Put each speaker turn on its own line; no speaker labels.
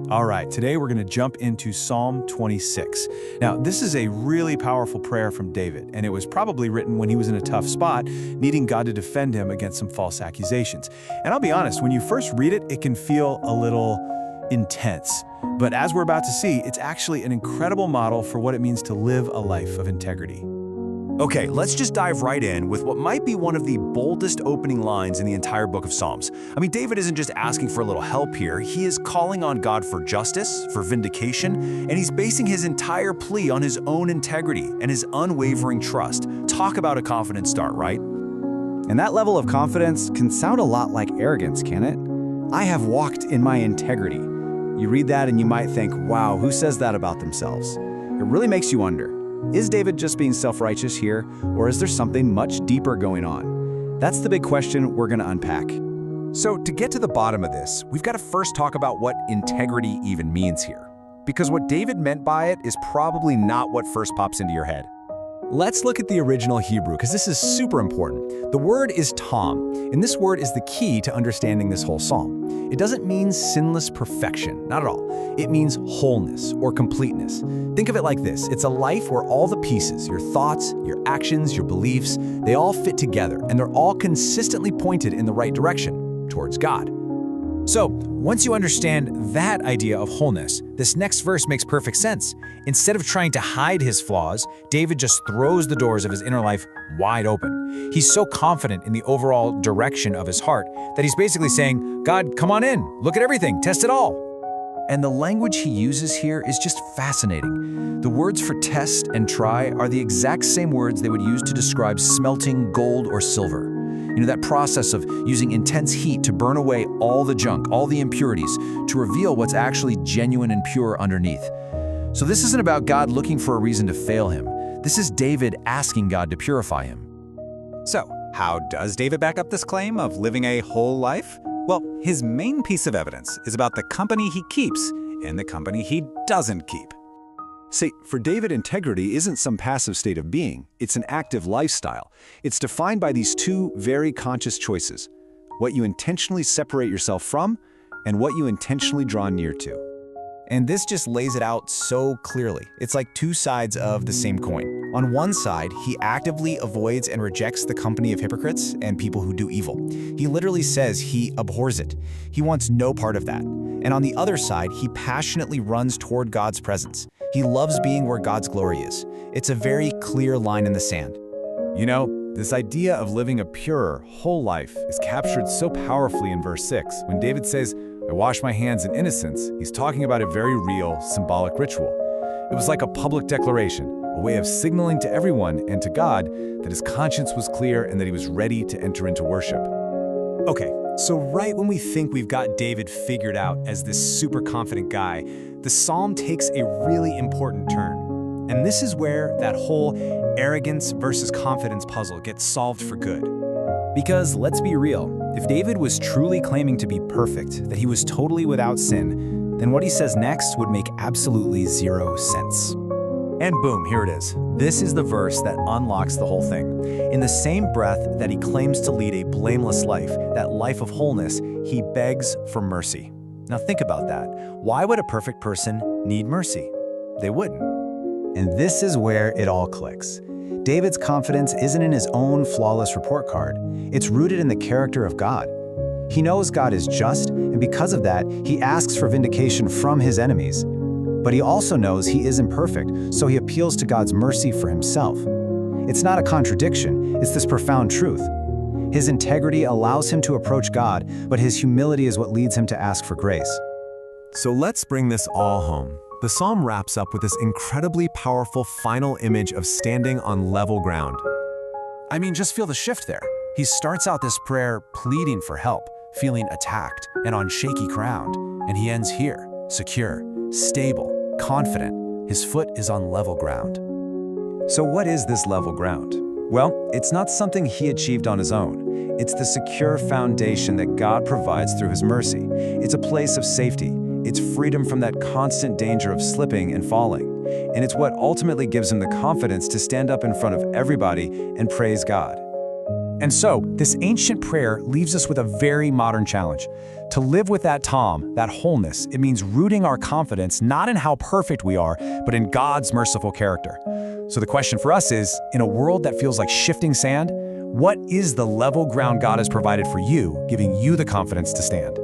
All right, today we're going to jump into Psalm 26. Now, this is a really powerful prayer from David, and it was probably written when he was in a tough spot, needing God to defend him against some false accusations. And I'll be honest, when you first read it, it can feel a little intense. But as we're about to see, it's actually an incredible model for what it means to live a life of integrity.
Okay, let's just dive right in with what might be one of the boldest opening lines in the entire book of Psalms. I mean, David isn't just asking for a little help here. He is calling on God for justice, for vindication, and he's basing his entire plea on his own integrity and his unwavering trust. Talk about a confident start, right?
And that level of confidence can sound a lot like arrogance, can it? I have walked in my integrity. You read that and you might think, wow, who says that about themselves? It really makes you wonder. Is David just being self-righteous here, or is there something much deeper going on? That's the big question we're going to unpack.
So to get to the bottom of this, we've got to first talk about what integrity even means here. Because what David meant by it is probably not what first pops into your head. Let's look at the original Hebrew, because this is super important. The word is tam, and this word is the key to understanding this whole psalm. It doesn't mean sinless perfection, not at all. It means wholeness or completeness. Think of it like this. It's a life where all the pieces, your thoughts, your actions, your beliefs, they all fit together, and they're all consistently pointed in the right direction, towards God. So, once you understand that idea of wholeness, this next verse makes perfect sense. Instead of trying to hide his flaws, David just throws the doors of his inner life wide open. He's so confident in the overall direction of his heart that he's basically saying, God, come on in, look at everything, test it all. And the language he uses here is just fascinating. The words for test and try are the exact same words they would use to describe smelting gold or silver. You know, that process of using intense heat to burn away all the junk, all the impurities, to reveal what's actually genuine and pure underneath. So this isn't about God looking for a reason to fail him. This is David asking God to purify him.
So, how does David back up this claim of living a whole life? Well, his main piece of evidence is about the company he keeps and the company he doesn't keep.
See, for David, integrity isn't some passive state of being. It's an active lifestyle. It's defined by these two very conscious choices: what you intentionally separate yourself from and what you intentionally draw near to.
And this just lays it out so clearly. It's like two sides of the same coin. On one side, he actively avoids and rejects the company of hypocrites and people who do evil. He literally says he abhors it. He wants no part of that. And on the other side, he passionately runs toward God's presence. He loves being where God's glory is. It's a very clear line in the sand.
You know, this idea of living a pure, whole life is captured so powerfully in verse 6. When David says, I wash my hands in innocence, he's talking about a very real, symbolic ritual. It was like a public declaration, a way of signaling to everyone and to God that his conscience was clear and that he was ready to enter into worship.
Okay, so right when we think we've got David figured out as this super confident guy, the psalm takes a really important turn. And this is where that whole arrogance versus confidence puzzle gets solved for good.
Because let's be real, if David was truly claiming to be perfect, that he was totally without sin, then what he says next would make absolutely zero sense.
And boom, here it is. This is the verse that unlocks the whole thing. In the same breath that he claims to lead a blameless life, that life of wholeness, he begs for mercy. Now think about that. Why would a perfect person need mercy? They wouldn't.
And this is where it all clicks. David's confidence isn't in his own flawless report card. It's rooted in the character of God. He knows God is just, and because of that, he asks for vindication from his enemies. But he also knows he isn't perfect, so he appeals to God's mercy for himself. It's not a contradiction, it's this profound truth. His integrity allows him to approach God, but his humility is what leads him to ask for grace.
So let's bring this all home. The psalm wraps up with this incredibly powerful final image of standing on level ground.
I mean, just feel the shift there. He starts out this prayer pleading for help, feeling attacked and on shaky ground, and he ends here, secure, stable, confident. His foot is on level ground.
So what is this level ground? Well, it's not something he achieved on his own. It's the secure foundation that God provides through his mercy. It's a place of safety. It's freedom from that constant danger of slipping and falling. And it's what ultimately gives him the confidence to stand up in front of everybody and praise God. And so, this ancient prayer leaves us with a very modern challenge. To live with that Tom, that wholeness, it means rooting our confidence not in how perfect we are, but in God's merciful character. So the question for us is, in a world that feels like shifting sand, what is the level ground God has provided for you, giving you the confidence to stand?